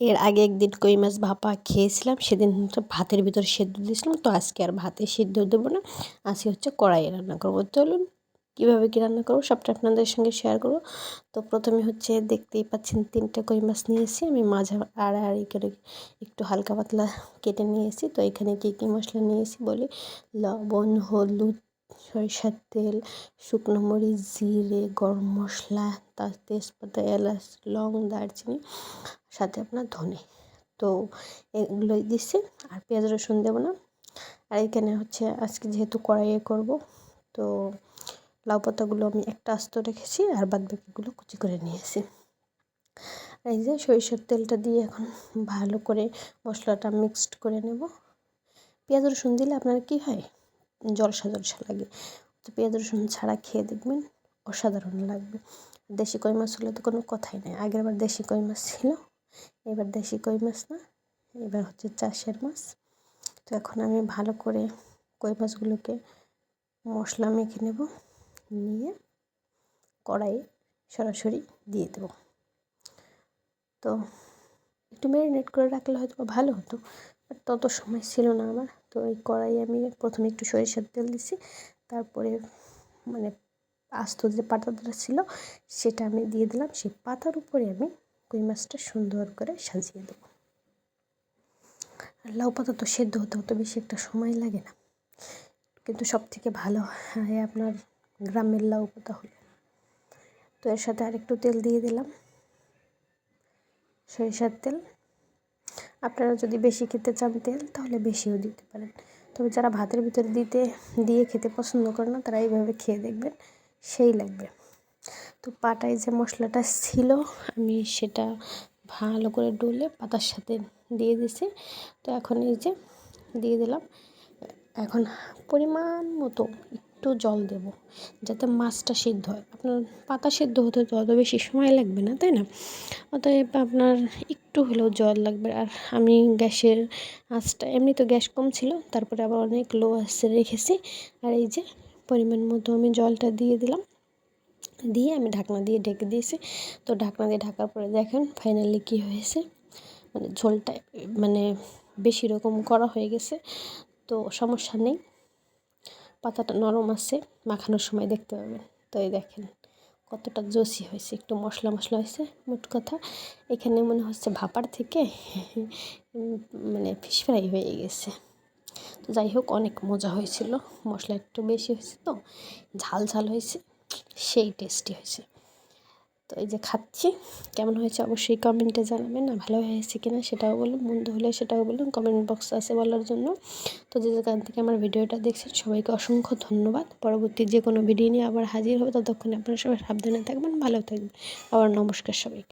এর আগে একদিন কই মাছ ভাপা খেয়েছিলাম, সেদিন হচ্ছে ভাতের ভিতরে সেদ্ধ দিয়েছিলাম। তো আজকে আর ভাতে সেদ্ধ দেবো না, আজকে হচ্ছে কড়াইয়ে রান্না করবো। চলুন কীভাবে কী রান্না করবো সবটা আপনাদের সঙ্গে শেয়ার করবো। তো প্রথমে হচ্ছে দেখতেই পাচ্ছেন 3টে কই মাছ নিয়েছি আমি, মাঝে আড়াআড়ি করে একটু হালকা পাতলা কেটে নিয়েছি। তো এখানে কী কী মশলা নিয়েছি বলি: লবণ, হলুদ, সরিষার তেল, শুকনো মরিচ, জিরে, গরম মশলা, তার তেজপাতা, এলাচ, লং, দারচিনি, সাথে আপনার ধনে। তো এগুলোই দিচ্ছি, আর পেঁয়াজ রসুন দেবো না। আর এখানে হচ্ছে আজকে যেহেতু কড়াইয়ে করব, তো লাউ পাতাগুলো আমি একটা আস্ত রেখেছি আর বাদ বাকিগুলো কুচি করে নিয়েছি। এই যে সরিষার তেলটা দিয়ে এখন ভালো করে মশলাটা মিক্সড করে নেব। পেঁয়াজ রসুন দিলে আপনার কি হয়, জলসা জলসা লাগে। তো পেঁয়াজ রসুন ছাড়া খেয়ে দেখবেন অসাধারণ লাগবে। দেশি কই মাছ হলে তো কোনো কথাই নেই। আগের বার দেশি কই মাছ ছিল, এবার দেশি কই মাছ না, এবার হচ্ছে চাষের মাছ। তো এখন আমি ভালো করে কই মাছগুলোকে মশলা মেখে নেব, নিয়ে কড়াইয়ে সরাসরি দিয়ে দেব। তো একটু ম্যারিনেট করে রাখলে হয়তো ভালো হতো, বাট তত সময় ছিল না আমার। তো এই কড়াইয়ে আমি প্রথমে একটু সরিষার তেল দিছি, তারপরে মানে আস্ত যে পাতাটা ছিল সেটা আমি দিয়ে দিলাম। সেই পাতার উপরে আমি কই মাছটা সুন্দর করে সাজিয়ে দেবো। আর লাউ পাতা তো সেদ্ধ হতে হতে বেশি একটা সময় লাগে না, কিন্তু সবথেকে ভালো হয় আপনার গ্রামের লাউ পাতা হলো। তো এর সাথে আরেকটু তেল দিয়ে দিলাম, সরিষার তেল। আপনারা যদি বেশি খেতে চান তেল তাহলে বেশিও দিতে পারেন, তবে যারা ভাতের ভিতরে দিয়ে খেতে পছন্দ করে না তারা এইভাবে খেয়ে দেখবেন, সেই লাগবে। তো পাটায় যে মশলাটা ছিল আমি সেটা ভালো করে ডলে পাতার সাথে দিয়ে দিছি। তো এখন এই যে দিয়ে দিলাম, এখন পরিমাণ মতো একটু জল দেব যাতে মাছটা সিদ্ধ হয়। আপনার পাতা সিদ্ধ হতে তো অত বেশি সময় লাগবে না, তাই না? অতএব আপনার একটু হলেও জল লাগবে। আর আমি গ্যাসের আঁচটা, এমনি তো গ্যাস কম ছিল, তারপরে আবার অনেক লো আঁচে রেখেছি। আর এই যে পরিমাণ মতো আমি জলটা দিয়ে দিলাম, দিয়ে আমি ঢাকনা দিয়ে ঢেকে দিয়েছি। তো ঢাকনা দিয়ে ঢাকার পরে দেখেন ফাইনালি কী হয়েছে, মানে ঝোলটা মানে বেশি রকম করা হয়ে গেছে। তো সমস্যা নেই, পাতাটা নরম আছে, মাখানোর সময় দেখতে পাবেন। তো এই দেখেন কতটা জুসি হয়েছে, একটু মশলা মশলা হয়েছে। মোট কথা এখানে মনে হচ্ছে ভাপার থেকে মানে ফিশ ফ্রাই হয়ে গেছে। তো যাই হোক, অনেক মজা হয়েছিল, মশলা একটু বেশি হয়েছে, তো ঝাল ঝাল হয়েছে, সেই টেস্টি হয়েছে। তো এই যে খাচ্ছি, কেমন হয়েছে অবশ্যই কমেন্টে জানাবেন। না ভালো হয়েছে কিনা সেটাও বলুন, মন্দ হলে সেটাও বলুন, কমেন্ট বক্স আছে বলার জন্য। তো যে যেখান থেকে আমার ভিডিওটা দেখছেন সবাইকে অসংখ্য ধন্যবাদ। পরবর্তী যে কোনো ভিডিও নিয়ে আবার হাজির হবে, ততক্ষণে আপনারা সবাই সাবধানে থাকবেন, ভালো থাকবেন। আবার নমস্কার সবাইকে।